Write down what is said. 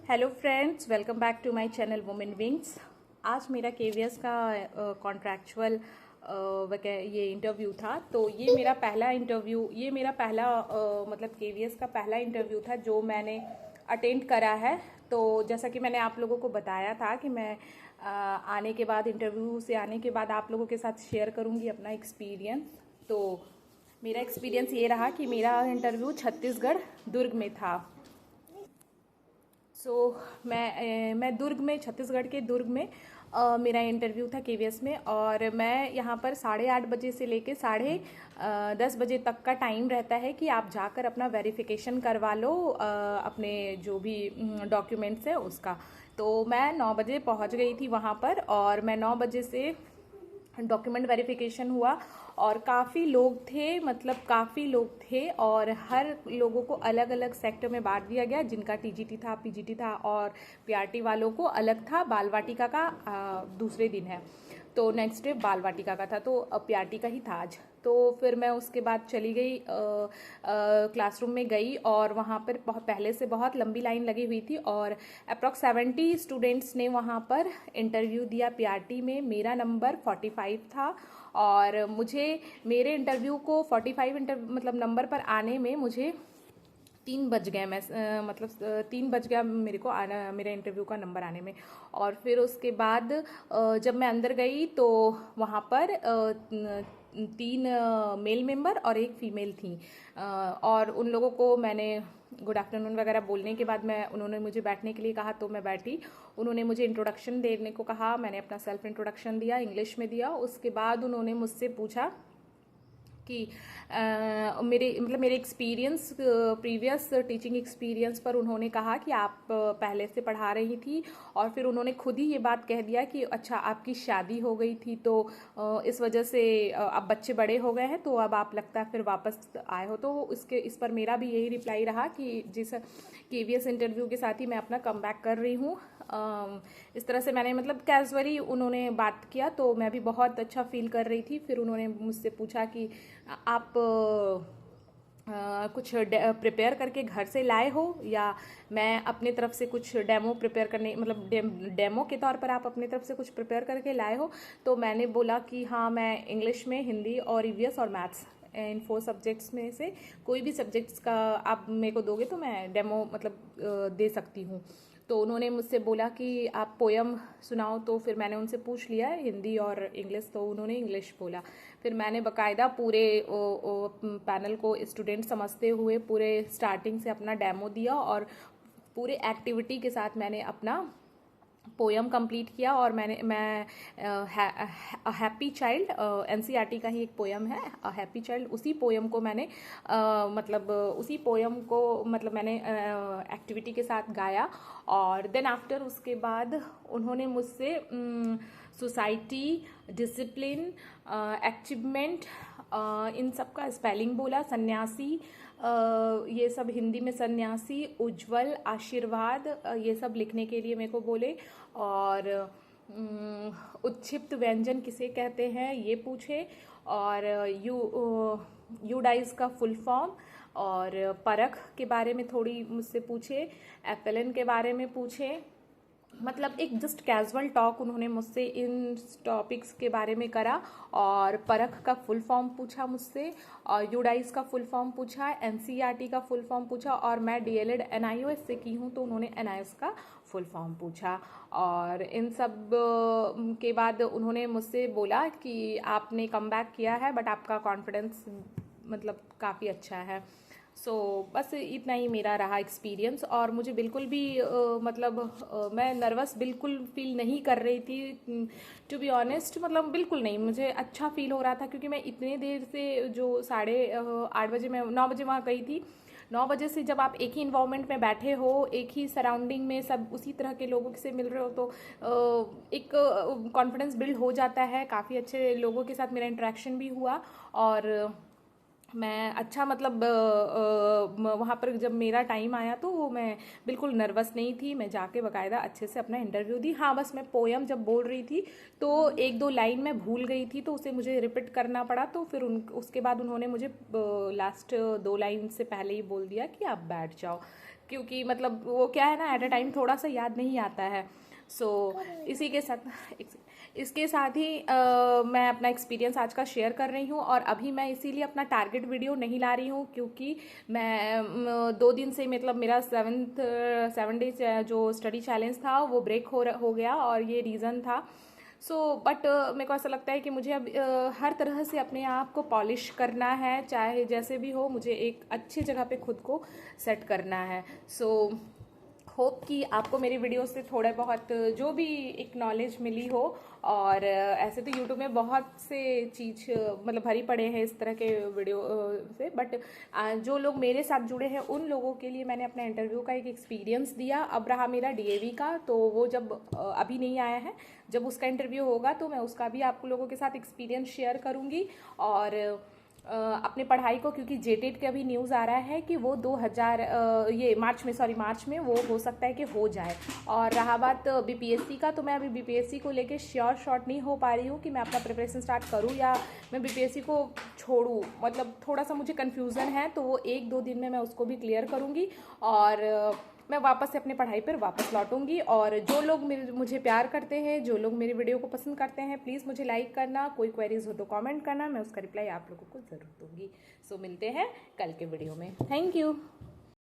Hello friends, welcome back to my channel women wings. आज मेरा KVS का contractual ये इंटरव्यू था। तो ये मेरा पहला मतलब केवीएस का पहला इंटरव्यू था जो मैंने अटेंड करा है। तो जैसा कि मैंने आप लोगों को बताया था कि मैं आने के बाद इंटरव्यू से आने के बाद आप लोगों के साथ शेयर करूँगी अपना एक्सपीरियंस। तो मेरा एक्सपीरियंस ये रहा कि मेरा इंटरव्यू छत्तीसगढ़ दुर्ग में था। मैं दुर्ग में, छत्तीसगढ़ के दुर्ग में मेरा इंटरव्यू था केवीएस में। और मैं यहाँ पर 8:30 बजे से लेके 10:30 बजे तक का टाइम रहता है कि आप जाकर अपना वेरिफिकेशन करवा लो अपने जो भी डॉक्यूमेंट्स है उसका। तो मैं 9 बजे पहुँच गई थी वहाँ पर और मैं 9 बजे से डॉक्यूमेंट वेरिफिकेशन हुआ। और काफ़ी लोग थे, मतलब काफ़ी लोग थे और हर लोगों को अलग अलग सेक्टर में बांट दिया गया। जिनका टीजीटी था, पीजीटी था और पीआरटी वालों को अलग था। बाल वाटिका का दूसरे दिन है, तो नेक्स्ट डे बाल वाटिका का था, तो पीआरटी का ही था आज। तो फिर मैं उसके बाद चली गई क्लासरूम में गई और वहाँ पर पहले से बहुत लंबी लाइन लगी हुई थी और अप्रॉक्स 70 स्टूडेंट्स ने वहाँ पर इंटरव्यू दिया पीआरटी में। मेरा नंबर 45 था और मुझे मेरे इंटरव्यू को 45 मतलब नंबर पर आने में मुझे 3 बज गए। मतलब 3 बज गया मेरे को आना, मेरे इंटरव्यू का नंबर आने में। और फिर उसके बाद जब मैं अंदर गई तो वहाँ पर 3 मेल मेंबर और 1 फीमेल थी। और उन लोगों को मैंने गुड आफ्टरनून वगैरह बोलने के बाद उन्होंने मुझे बैठने के लिए कहा, तो मैं बैठी। उन्होंने मुझे इंट्रोडक्शन देने को कहा, मैंने अपना सेल्फ इंट्रोडक्शन दिया, इंग्लिश में दिया। उसके बाद उन्होंने मुझसे पूछा कि मेरे एक्सपीरियंस, प्रीवियस टीचिंग एक्सपीरियंस पर उन्होंने कहा कि आप पहले से पढ़ा रही थी। और फिर उन्होंने खुद ही ये बात कह दिया कि अच्छा, आपकी शादी हो गई थी तो इस वजह से अब बच्चे बड़े हो गए हैं, तो अब आप लगता है फिर वापस आए हो। तो इस पर मेरा भी यही रिप्लाई रहा कि जिस केवीएस इंटरव्यू के साथ ही मैं अपना कम बैक कर रही हूँ। इस तरह से मैंने मतलब कैजुअली उन्होंने बात किया, तो मैं भी बहुत अच्छा फील कर रही थी। फिर उन्होंने मुझसे पूछा कि आप कुछ प्रिपेयर करके घर से लाए हो या मैं अपने तरफ से कुछ डेमो प्रिपेयर करने, मतलब डेमो के तौर पर आप अपनी तरफ से कुछ प्रिपेयर करके लाए हो। तो मैंने बोला कि हाँ, मैं इंग्लिश में, हिंदी और ईवीएस और मैथ्स, इन 4 सब्जेक्ट्स में से कोई भी सब्जेक्ट्स का आप मेरे को दोगे तो मैं डेमो मतलब दे सकती हूँ। तो उन्होंने मुझसे बोला कि आप पोयम सुनाओ। तो फिर मैंने उनसे पूछ लिया हिंदी और इंग्लिश, तो उन्होंने इंग्लिश बोला। फिर मैंने बकायदा पूरे पैनल को स्टूडेंट समझते हुए पूरे स्टार्टिंग से अपना डेमो दिया और पूरे एक्टिविटी के साथ मैंने अपना पोयम कंप्लीट किया। और मैं हैप्पी चाइल्ड, एनसीईआरटी का ही एक पोयम है हैप्पी चाइल्ड, उसी पोयम को मैंने मैंने एक्टिविटी के साथ गाया। और देन आफ्टर उसके बाद उन्होंने मुझसे सोसाइटी, डिसिप्लिन, अचीवमेंट, इन सब का स्पेलिंग बोला। सन्यासी, ये सब हिंदी में सन्यासी, उज्जवल, आशीर्वाद, ये सब लिखने के लिए मेरे को बोले। और उत्क्षिप्त व्यंजन किसे कहते हैं ये पूछे। और यूडाइज का फुल फॉर्म और परख के बारे में थोड़ी मुझसे पूछे, एपेलन के बारे में पूछे। मतलब एक जस्ट कैजुअल टॉक उन्होंने मुझसे इन टॉपिक्स के बारे में करा। और परख का फुल फॉर्म पूछा मुझसे, और यूडाइस का फुल फॉर्म पूछा, एनसीईआरटी का फुल फॉर्म पूछा। और मैं डीएलएड एनआईओएस से की हूँ, तो उन्होंने एनआईओएस का फुल फॉर्म पूछा। और इन सब के बाद उन्होंने मुझसे बोला कि आपने कम बैक किया है बट आपका कॉन्फिडेंस मतलब काफ़ी अच्छा है। बस इतना ही मेरा रहा एक्सपीरियंस। और मुझे बिल्कुल भी मैं नर्वस बिल्कुल फील नहीं कर रही थी, टू बी ऑनेस्ट। मतलब बिल्कुल नहीं, मुझे अच्छा फील हो रहा था क्योंकि मैं इतने देर से जो 8:30 बजे, मैं 9 बजे वहाँ गई थी। 9 बजे से जब आप एक ही इन्वायरमेंट में बैठे हो, एक ही सराउंडिंग में सब उसी तरह के लोगों से मिल रहे हो, तो एक कॉन्फिडेंस बिल्ड हो जाता है। काफ़ी अच्छे लोगों के साथ मेरा इंटरेक्शन भी हुआ। और मैं अच्छा मतलब वहाँ पर जब मेरा टाइम आया तो मैं बिल्कुल नर्वस नहीं थी। मैं जाके बाकायदा अच्छे से अपना इंटरव्यू दी। हाँ, बस मैं पोयम जब बोल रही थी तो 1-2 लाइन मैं भूल गई थी, तो उसे मुझे रिपीट करना पड़ा। तो फिर उसके बाद उन्होंने मुझे लास्ट 2 लाइन से पहले ही बोल दिया कि आप बैठ जाओ। क्योंकि मतलब वो क्या है ना, एट अ टाइम थोड़ा सा याद नहीं आता है। सो इसी के साथ इसके साथ ही मैं अपना एक्सपीरियंस आज का शेयर कर रही हूँ। और अभी मैं इसीलिए अपना टारगेट वीडियो नहीं ला रही हूँ, क्योंकि मैं 2 दिन से मतलब मेरा 7 डेज जो स्टडी चैलेंज था वो ब्रेक हो गया, और ये रीज़न था। बट मेरे को ऐसा लगता है कि मुझे अब हर तरह से अपने आप को पॉलिश करना है, चाहे जैसे भी हो, मुझे एक अच्छी जगह पे खुद को सेट करना है। होप कि आपको मेरी वीडियो से थोड़ा बहुत जो भी एक नॉलेज मिली हो। और ऐसे तो यूट्यूब में बहुत से चीज़ मतलब भरी पड़े हैं इस तरह के वीडियो से, बट जो लोग मेरे साथ जुड़े हैं उन लोगों के लिए मैंने अपना इंटरव्यू का एक एक्सपीरियंस दिया। अब रहा मेरा डीएवी का, तो वो जब अभी नहीं आया है, जब उसका इंटरव्यू होगा तो मैं उसका भी आप लोगों के साथ एक्सपीरियंस शेयर करूँगी। और अपने पढ़ाई को, क्योंकि जेटेट का भी न्यूज़ आ रहा है कि वो 2000 ये मार्च में वो हो सकता है कि हो जाए। और रहा बात बीपीएससी का, तो मैं अभी बीपीएससी को लेके श्योर शॉट नहीं हो पा रही हूँ कि मैं अपना प्रिपरेशन स्टार्ट करूँ या मैं बीपीएससी को छोड़ूँ। मतलब थोड़ा सा मुझे कन्फ्यूज़न है, तो वो 1-2 दिन में मैं उसको भी क्लियर करूँगी और मैं वापस से अपनी पढ़ाई पर वापस लौटूंगी। और जो लोग मुझे प्यार करते हैं, जो लोग मेरी वीडियो को पसंद करते हैं, प्लीज़ मुझे लाइक करना, कोई क्वेरीज हो तो कमेंट करना, मैं उसका रिप्लाई आप लोगों को ज़रूर दूंगी। मिलते हैं कल के वीडियो में। Thank you.